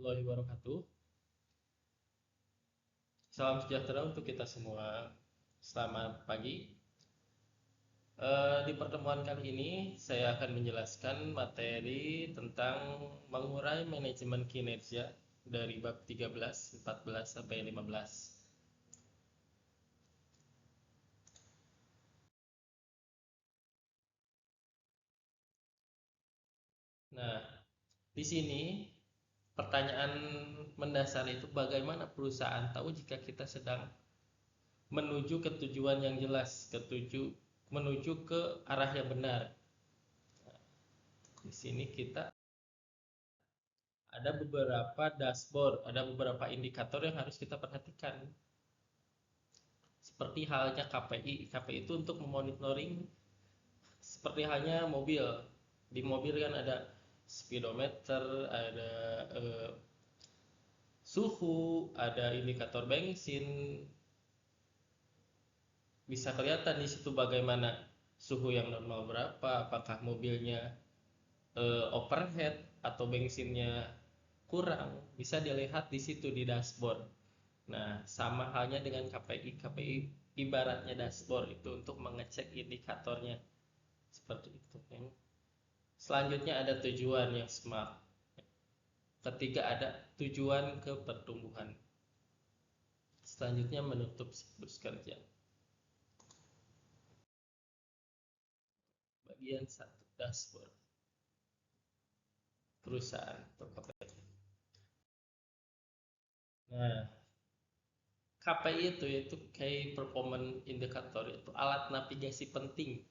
warahmatullahi wabarakatuh. Salam sejahtera untuk kita semua. Selamat pagi. Di pertemuan kali ini saya akan menjelaskan materi tentang mengurai manajemen kinerja dari bab 13, 14 sampai 15. Nah, di sini pertanyaan mendasar itu bagaimana perusahaan tahu jika kita sedang menuju ke tujuan yang jelas, menuju ke arah yang benar. Di sini kita ada beberapa dashboard, ada beberapa indikator yang harus kita perhatikan. Seperti halnya KPI. KPI itu untuk memonitoring seperti halnya mobil. Di mobil kan ada speedometer, ada suhu, ada indikator bensin. Bisa kelihatan di situ bagaimana suhu yang normal berapa, apakah mobilnya overhead atau bensinnya kurang, bisa dilihat di situ di dashboard. Nah, sama halnya dengan KPI. KPI ibaratnya dashboard itu untuk mengecek indikatornya. Seperti itu. Selanjutnya ada tujuan yang SMART. Ketiga ada tujuan ke pertumbuhan. Selanjutnya menutup siklus kerja. Bagian 1 dashboard perusahaan atau KPI. Nah, KPI itu Key Performance Indicator, itu alat navigasi penting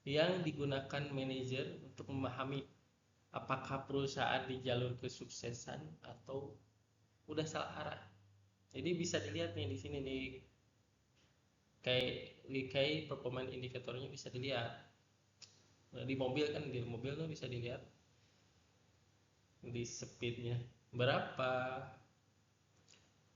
yang digunakan manajer untuk memahami apakah perusahaan di jalur kesuksesan atau udah salah arah. Jadi bisa dilihat nih di sini nih, kayak performance indikatornya bisa dilihat. Nah, di mobil kan, di mobil tuh bisa dilihat di speednya berapa,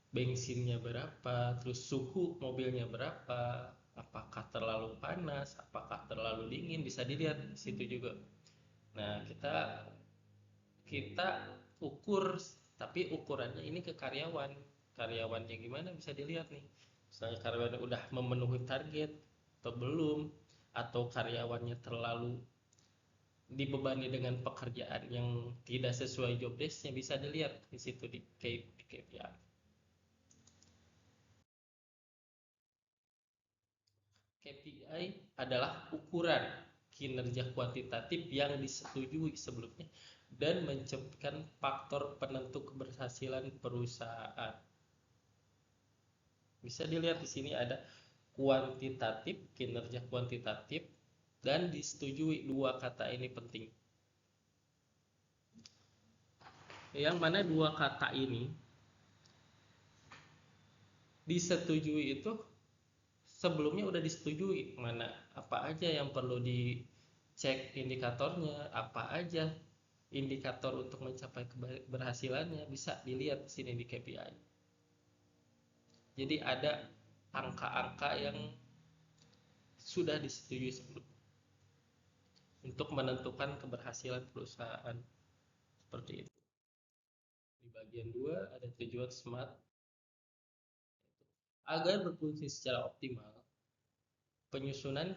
bensinnya berapa, terus suhu mobilnya berapa, apakah terlalu panas, apakah terlalu dingin, bisa dilihat di situ juga. Nah, kita kita ukur, tapi ukurannya ini ke karyawannya gimana, bisa dilihat nih. Misalnya karyawan udah memenuhi target atau belum, atau karyawannya terlalu dibebani dengan pekerjaan yang tidak sesuai job desk-nya, bisa dilihat di situ di KPI. KPI adalah ukuran kinerja kuantitatif yang disetujui sebelumnya dan mencerminkan faktor penentu keberhasilan perusahaan. Bisa dilihat di sini ada kuantitatif, kinerja kuantitatif, dan disetujui. Dua kata ini penting. Yang mana dua kata ini disetujui itu sebelumnya udah disetujui, mana apa aja yang perlu dicek indikatornya, apa aja indikator untuk mencapai keberhasilannya, bisa dilihat di sini di KPI. Jadi ada angka-angka yang sudah disetujui sebelum untuk menentukan keberhasilan perusahaan. Seperti itu. Di bagian 2 ada tujuan SMART. Agar berfungsi secara optimal, penyusunan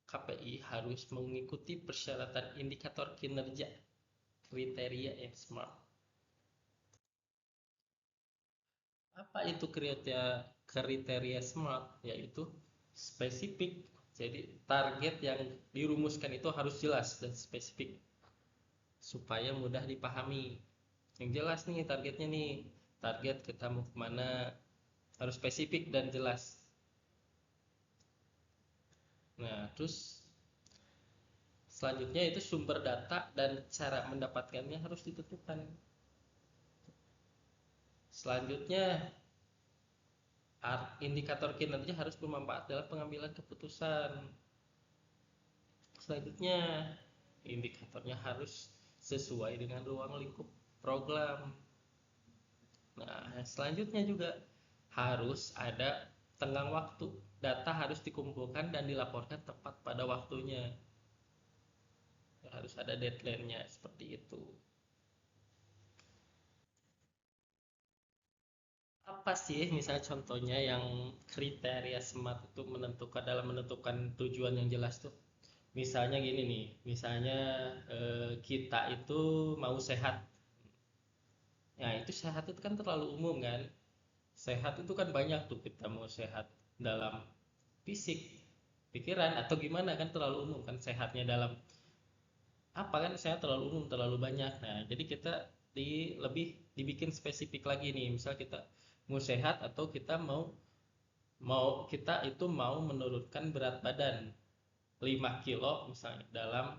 KPI harus mengikuti persyaratan indikator kinerja kriteria yang SMART. Apa itu kriteria SMART? Yaitu spesifik. Jadi target yang dirumuskan itu harus jelas dan spesifik supaya mudah dipahami. Yang jelas nih targetnya nih, target kita mau kemana, harus spesifik dan jelas. Nah, terus selanjutnya itu sumber data dan cara mendapatkannya harus ditentukan. Selanjutnya indikator kinerja harus bermanfaat dalam pengambilan keputusan. Selanjutnya indikatornya harus sesuai dengan ruang lingkup program. Nah, selanjutnya juga harus ada tenggang waktu. Data harus dikumpulkan dan dilaporkan tepat pada waktunya. Harus ada deadline-nya, seperti itu. apa sih misalnya contohnya yang kriteria SMART itu menentukan tujuan yang jelas tuh? Misalnya gini nih, misalnya kita itu mau sehat. Nah, itu sehat itu kan terlalu umum kan? Sehat itu kan banyak tuh, kita mau sehat dalam fisik, pikiran, atau gimana kan terlalu umum kan, sehatnya dalam apa kan, sehat terlalu umum, terlalu banyak. Nah, jadi kita lebih dibikin spesifik lagi nih, misal kita mau sehat atau kita mau mau kita itu mau menurunkan berat badan 5 kilo misalnya dalam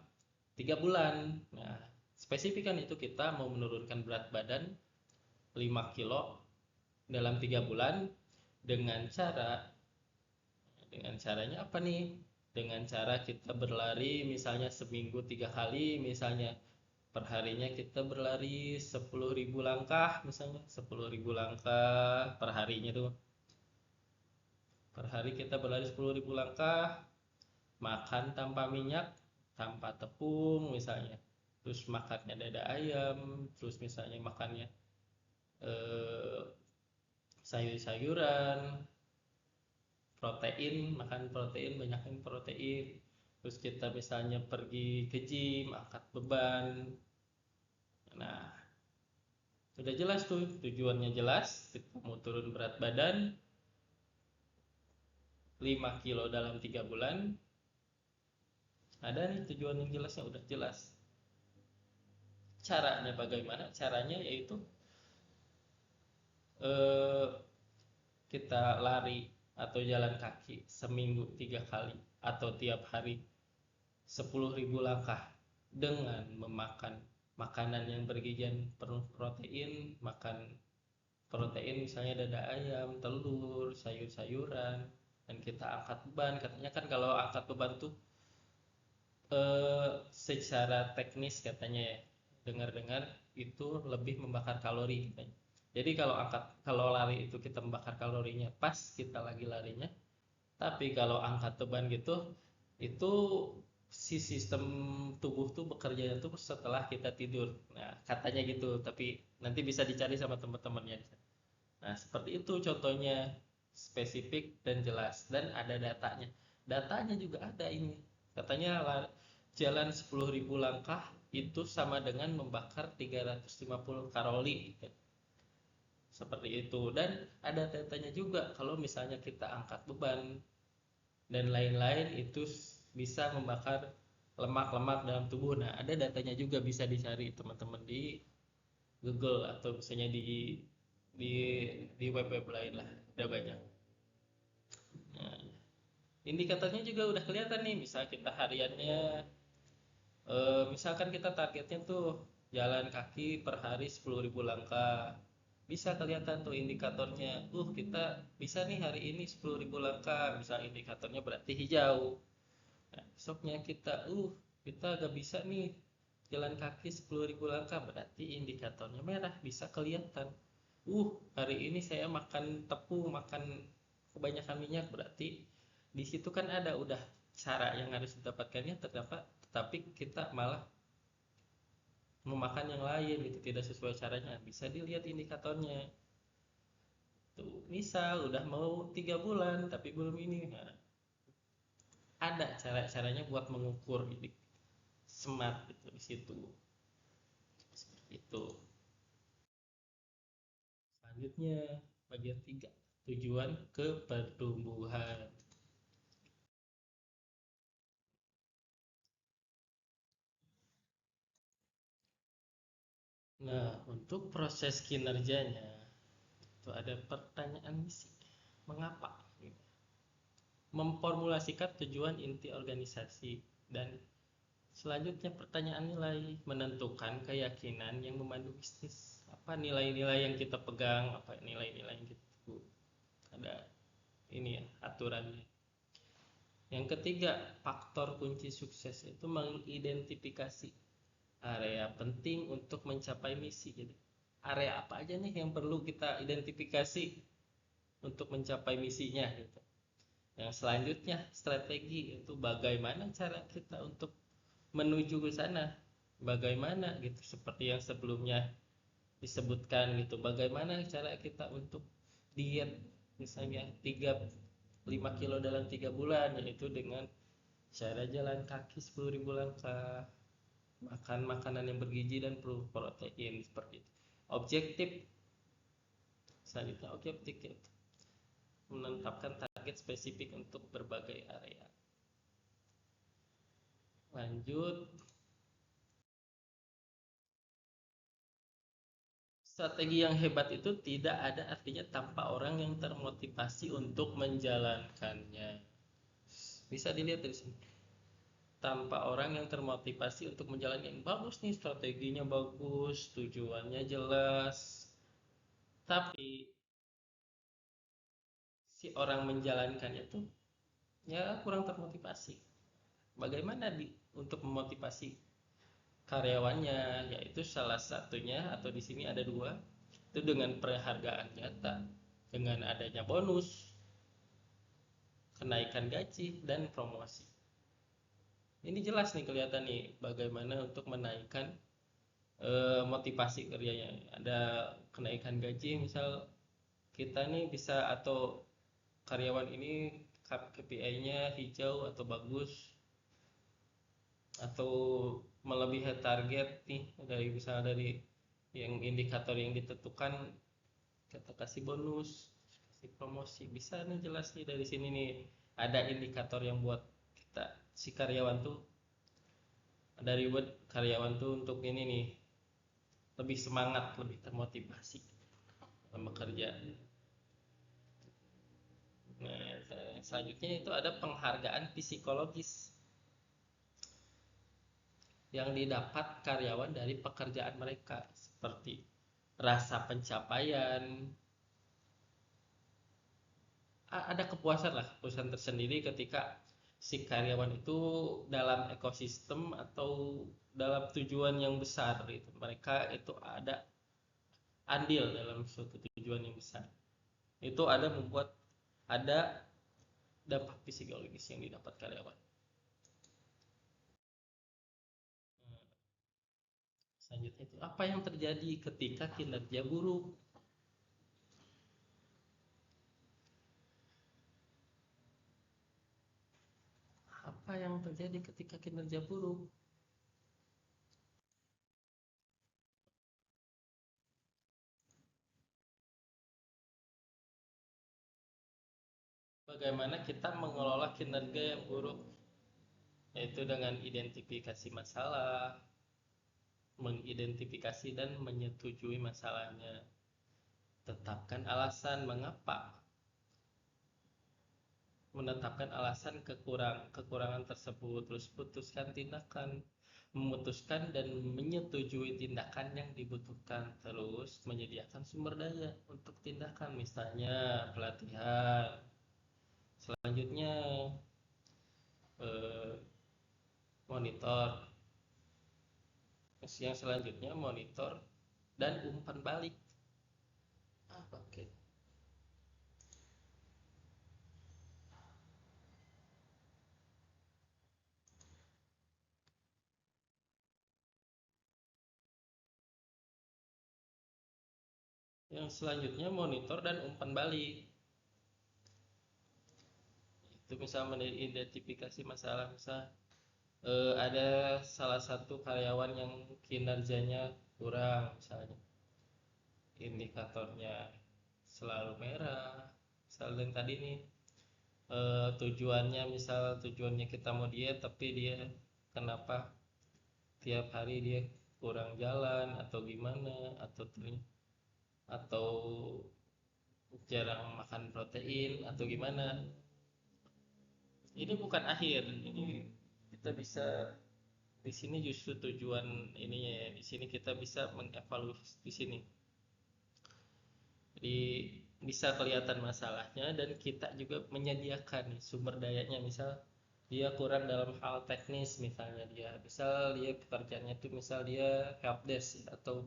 3 bulan. Nah, spesifik kan itu, kita mau menurunkan berat badan 5 kilo dalam 3 bulan dengan caranya apa nih? Dengan cara kita berlari misalnya seminggu 3 kali, misalnya perharinya kita berlari 10.000 langkah, misalnya 10.000 langkah per harinya tuh. Per hari kita berlari 10.000 langkah, makan tanpa minyak, tanpa tepung misalnya. Terus makannya dada ayam, terus misalnya makannya eh, sayur-sayuran, protein, makan protein, banyakin protein. Terus kita misalnya pergi ke gym, angkat beban. Nah, udah jelas tuh tujuannya, jelas kita mau turun berat badan 5 kilo dalam 3 bulan. Ada nih tujuan yang jelasnya, udah jelas. Caranya bagaimana? Caranya yaitu eh, kita lari atau jalan kaki seminggu 3 kali atau tiap hari 10.000 langkah dengan memakan makanan yang bergizi penuh protein, makan protein misalnya dada ayam, telur, sayur-sayuran, dan kita angkat beban. Katanya kan kalau angkat beban tuh secara teknis katanya ya, dengar-dengar itu lebih membakar kalori katanya. Jadi kalau lari itu kita membakar kalorinya pas kita lagi larinya, tapi kalau angkat beban gitu itu si sistem tubuh tuh bekerja tuh setelah kita tidur. Nah, katanya gitu, tapi nanti bisa dicari sama teman-temannya. Nah, seperti itu contohnya, spesifik dan jelas, dan ada datanya. Datanya juga ada ini. Katanya jalan 10.000 langkah itu sama dengan membakar 350 kalori. Seperti itu. Dan ada datanya juga, kalau misalnya kita angkat beban dan lain-lain itu bisa membakar lemak-lemak dalam tubuh. Nah, ada datanya juga, bisa dicari teman-teman di Google atau misalnya di di web-web lain lah, ada banyak. Nah, indikatornya juga udah kelihatan nih, misal kita hariannya misalkan kita targetnya tuh jalan kaki per hari 10.000 langkah, bisa kelihatan tuh indikatornya. Kita bisa nih hari ini 10.000 langkah, misal indikatornya berarti hijau. Nah, besoknya kita gak bisa nih jalan kaki 10.000 langkah, berarti indikatornya merah, bisa kelihatan. Hari ini saya makan tepung, makan kebanyakan minyak, berarti di situ kan ada udah cara yang harus didapatkannya terdapat, tetapi kita malah memakan yang lain gitu, tidak sesuai caranya. Bisa dilihat indikatornya tuh, misal udah mau 3 bulan tapi belum ini. Nah, ada cara-caranya buat mengukur ini smart gitu di situ, seperti itu. Selanjutnya bagian 3, tujuan ke pertumbuhan. Nah, untuk proses kinerjanya itu ada pertanyaan misi. Mengapa? Memformulasikan tujuan inti organisasi, dan selanjutnya pertanyaan nilai, menentukan keyakinan yang memandu bisnis. Apa nilai-nilai yang kita pegang, apa nilai-nilai yang kita ada ini ya aturannya. Yang ketiga, faktor kunci sukses itu mengidentifikasi area penting untuk mencapai misi. Jadi area apa aja nih yang perlu kita identifikasi untuk mencapai misinya gitu. Yang selanjutnya, strategi itu bagaimana cara kita untuk menuju ke sana, bagaimana gitu, seperti yang sebelumnya disebutkan gitu, bagaimana cara kita untuk diet misalnya 5 kilo dalam 3 bulan, yaitu dengan cara jalan kaki 10.000 langkah, makan makanan yang bergizi dan protein seperti itu. Objektif selanjutnya, objektif menetapkan target spesifik untuk berbagai area. Lanjut, strategi yang hebat itu tidak ada artinya tanpa orang yang termotivasi untuk menjalankannya. Bisa dilihat dari sini. Tanpa orang yang termotivasi untuk menjalankan, bagus nih, strateginya bagus, tujuannya jelas, tapi si orang menjalankannya tuh ya kurang termotivasi. Bagaimana untuk memotivasi karyawannya? Yaitu salah satunya, atau di sini ada dua, itu dengan penghargaan nyata, dengan adanya bonus, kenaikan gaji, dan promosi. Ini jelas nih, kelihatan nih bagaimana untuk menaikkan motivasi kerjanya. Ada kenaikan gaji, misal kita nih bisa, atau karyawan ini KPI-nya hijau atau bagus, atau melebihi target nih, dari yang indikator yang ditentukan, kita kasih bonus, kasih promosi. Bisa nih jelas nih dari sini nih, ada indikator yang buat kita, si karyawan tuh, ada reward karyawan tuh untuk ini nih, lebih semangat, lebih termotivasi dalam bekerja. Nah, selanjutnya itu ada penghargaan psikologis yang didapat karyawan dari pekerjaan mereka, seperti rasa pencapaian, ada kepuasan tersendiri ketika si karyawan itu dalam ekosistem atau dalam tujuan yang besar gitu. Mereka itu ada andil dalam suatu tujuan yang besar. Itu ada dampak psikologis yang didapat karyawan. Selanjutnya itu, apa yang terjadi ketika kinerja buruk? Apa yang terjadi ketika kinerja buruk? Bagaimana kita mengelola kinerja yang buruk? Yaitu dengan identifikasi masalah, mengidentifikasi dan menyetujui masalahnya. Tetapkan alasan mengapa. Menetapkan alasan kekurangan tersebut, terus putuskan tindakan, memutuskan dan menyetujui tindakan yang dibutuhkan, terus menyediakan sumber daya untuk tindakan, misalnya pelatihan. Selanjutnya monitor. Yang selanjutnya monitor dan umpan balik. Oke. Yang selanjutnya monitor dan umpan balik. Itu misal mengidentifikasi masalah, misal ada salah satu karyawan yang kinerjanya kurang, misalnya indikatornya selalu merah, misal yang tadi nih, tujuannya kita mau diet, tapi dia kenapa tiap hari dia kurang jalan atau gimana, atau jarang makan protein atau gimana. Ini bukan akhir, ini kita bisa, di sini justru tujuan ininya ya. Di sini kita bisa mengevaluasi di sini. Jadi bisa kelihatan masalahnya, dan kita juga menyediakan sumber dayanya. Misal dia kurang dalam hal teknis, misalnya dia pekerjaannya itu misal dia helpdesk atau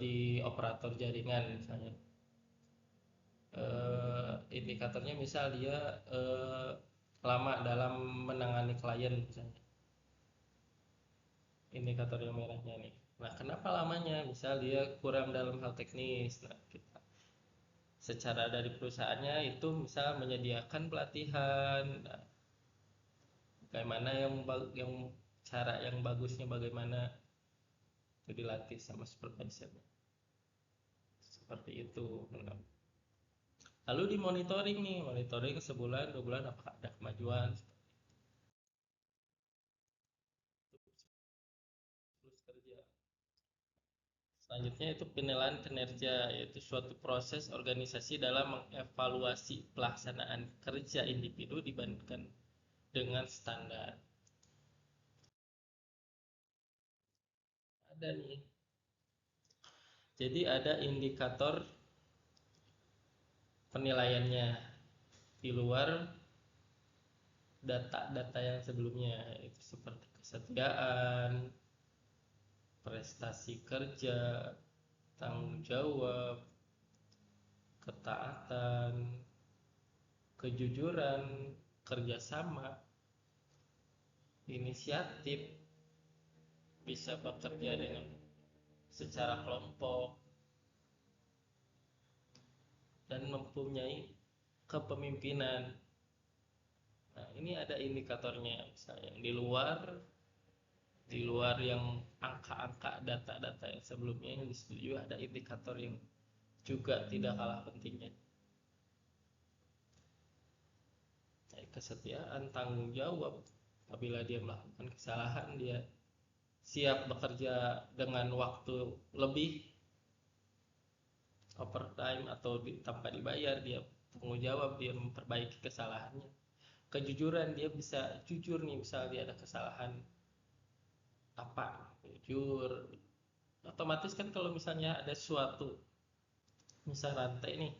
di operator jaringan misalnya. Indikatornya misal dia lama dalam menangani klien misalnya, indikator yang merahnya nih. Nah, kenapa lamanya? Misal dia kurang dalam hal teknis. Nah, kita secara dari perusahaannya itu misal menyediakan pelatihan, bagaimana yang cara yang bagusnya bagaimana itu dilatih sama supervisornya seperti itu. Lalu dimonitoring nih, monitoring sebulan 2 bulan apakah ada kemajuan terus kerja. Selanjutnya itu penilaian kinerja, yaitu suatu proses organisasi dalam mengevaluasi pelaksanaan kerja individu dibandingkan dengan standar. Ada nih. Jadi ada indikator penilaiannya di luar data-data yang sebelumnya, itu seperti kesetiaan, prestasi kerja, tanggung jawab, ketaatan, kejujuran, kerjasama, inisiatif, bisa bekerja dengan secara kelompok, dan mempunyai kepemimpinan. Nah, ini ada indikatornya, misalnya yang di luar yang angka-angka data-data yang sebelumnya yang disetujui, ada indikator yang juga tidak kalah pentingnya. Kesetiaan, tanggung jawab, apabila dia melakukan kesalahan dia siap bekerja dengan waktu lebih, overtime atau tanpa dibayar, dia tanggung jawab, dia memperbaiki kesalahannya. Kejujuran, dia bisa jujur nih, misal dia ada kesalahan apa, jujur. Otomatis kan kalau misalnya ada suatu misal rantai nih,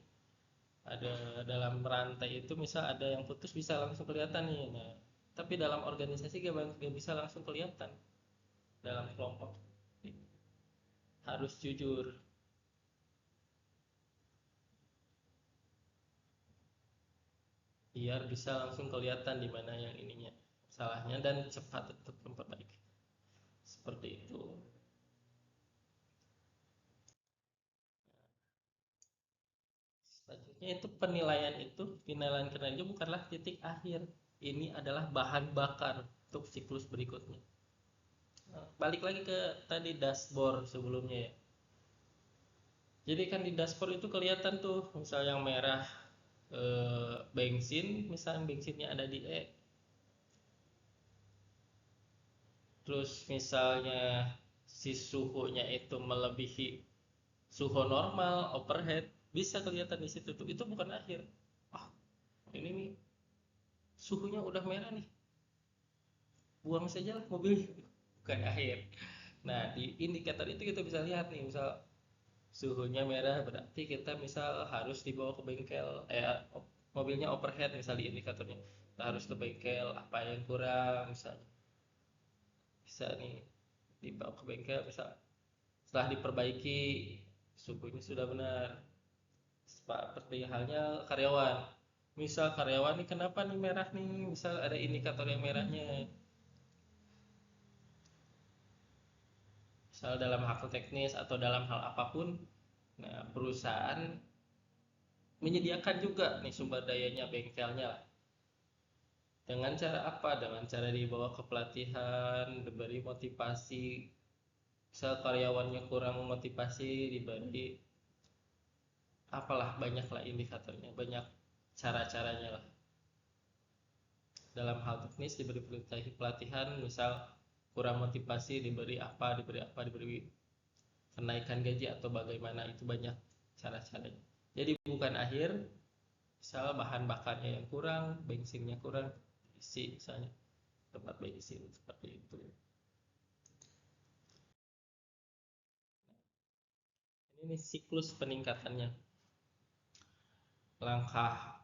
ada dalam rantai itu misal ada yang putus bisa langsung kelihatan nih. Nah, tapi dalam organisasi gak bisa langsung kelihatan. Dalam kelompok harus jujur, biar bisa langsung kelihatan di mana yang ininya salahnya dan cepat untuk memperbaiki. Seperti itu. Selanjutnya itu penilaian kinerja bukanlah titik akhir. Ini adalah bahan bakar untuk siklus berikutnya. Nah, balik lagi ke tadi dashboard sebelumnya ya. Jadi kan di dashboard itu kelihatan tuh, misal yang merah bensin, misalnya bensinnya ada di E. Terus misalnya si suhunya itu melebihi suhu normal, overhead, bisa kelihatan di situ tuh. Itu bukan akhir. Ah, ini nih suhunya udah merah nih, buang saja lah mobilnya. Bukan akhir. Nah, di indikator itu kita bisa lihat nih, misal suhunya merah berarti kita misal harus dibawa ke bengkel, mobilnya overhead misal di indikatornya, kita harus ke bengkel, apa yang kurang misalnya, bisa nih dibawa ke bengkel, misal setelah diperbaiki suhunya sudah benar. Seperti halnya karyawan, misal karyawan nih kenapa nih merah nih, misal ada indikator yang merahnya, misal dalam hal teknis atau dalam hal apapun. Nah, perusahaan menyediakan juga nih sumber dayanya, bengkelnya lah. Dengan cara apa? Dengan cara dibawa ke pelatihan, diberi motivasi. Misal karyawannya kurang motivasi, diberi apalah, banyaklah indikatornya, banyak cara-caranya lah. Dalam hal teknis diberi pelatihan, misal kurang motivasi diberi apa, diberi kenaikan gaji atau bagaimana, itu banyak cara-caranya. Jadi bukan akhir, misal bahan bakarnya yang kurang, bensinnya kurang, isi misalnya tempat bensin seperti itu. Ini siklus peningkatannya. Langkah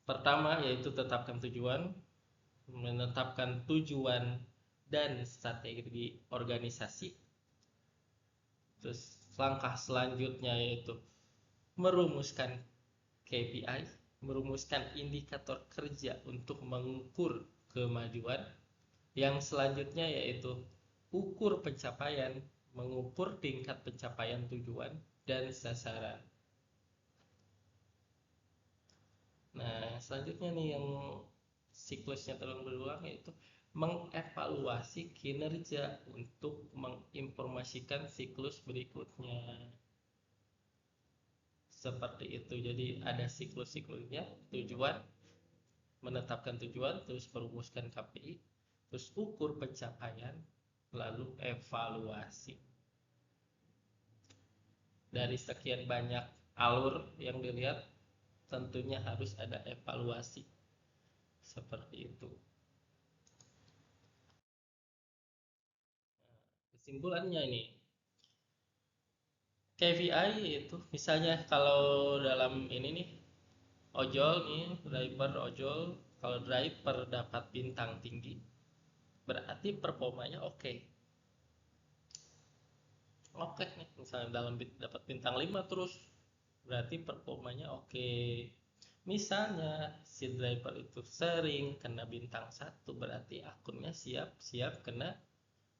pertama yaitu tetapkan tujuan, menetapkan tujuan dan strategi organisasi. Terus langkah selanjutnya yaitu merumuskan KPI, merumuskan indikator kerja untuk mengukur kemajuan. Yang selanjutnya yaitu ukur pencapaian, mengukur tingkat pencapaian tujuan dan sasaran. Nah, selanjutnya nih yang siklusnya terus berulang yaitu mengevaluasi kinerja untuk menginformasikan siklus berikutnya. Seperti itu. Jadi ada siklus-siklusnya, tujuan, menetapkan tujuan, terus merumuskan KPI, terus ukur pencapaian, lalu evaluasi. Dari sekian banyak alur yang dilihat, tentunya harus ada evaluasi. Seperti itu. Kesimpulannya ini, KPI itu misalnya kalau dalam ini nih, ojol nih, driver ojol, kalau driver dapat bintang tinggi, berarti performanya oke. Oke nih, misalnya dalam dapat bintang 5 terus, berarti performanya oke. Misalnya si driver itu sering kena bintang 1, berarti akunnya siap-siap kena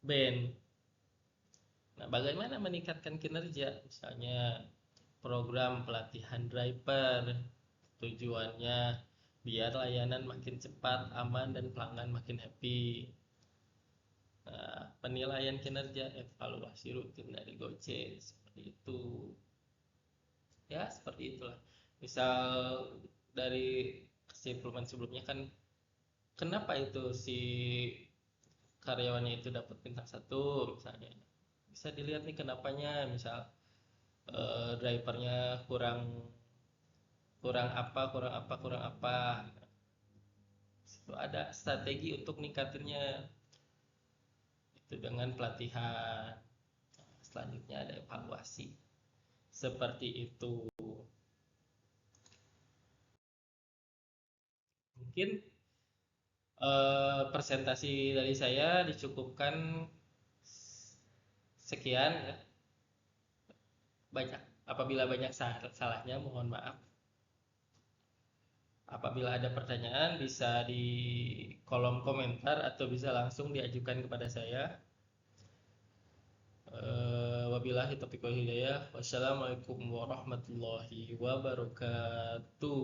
ban. Nah, bagaimana meningkatkan kinerja? Misalnya program pelatihan driver, tujuannya biar layanan makin cepat, aman, dan pelanggan makin happy. Nah, penilaian kinerja, evaluasi rutin dari Gojek, seperti itu. Ya, seperti itulah. Misal dari kesimpulan sebelumnya kan, kenapa itu si karyawannya itu dapat bintang 1 misalnya. Bisa dilihat nih kenapanya, misal drivernya kurang kurang apa kurang apa kurang apa. Itu ada strategi untuk ningkatinnya, itu dengan pelatihan. Selanjutnya ada evaluasi, seperti itu. Mungkin presentasi dari saya dicukupkan sekian ya. Banyak, apabila banyak salahnya mohon maaf. Apabila ada pertanyaan bisa di kolom komentar atau bisa langsung diajukan kepada saya. Wabillahi taufiq wal hidayah. Wassalamualaikum warahmatullahi wabarakatuh.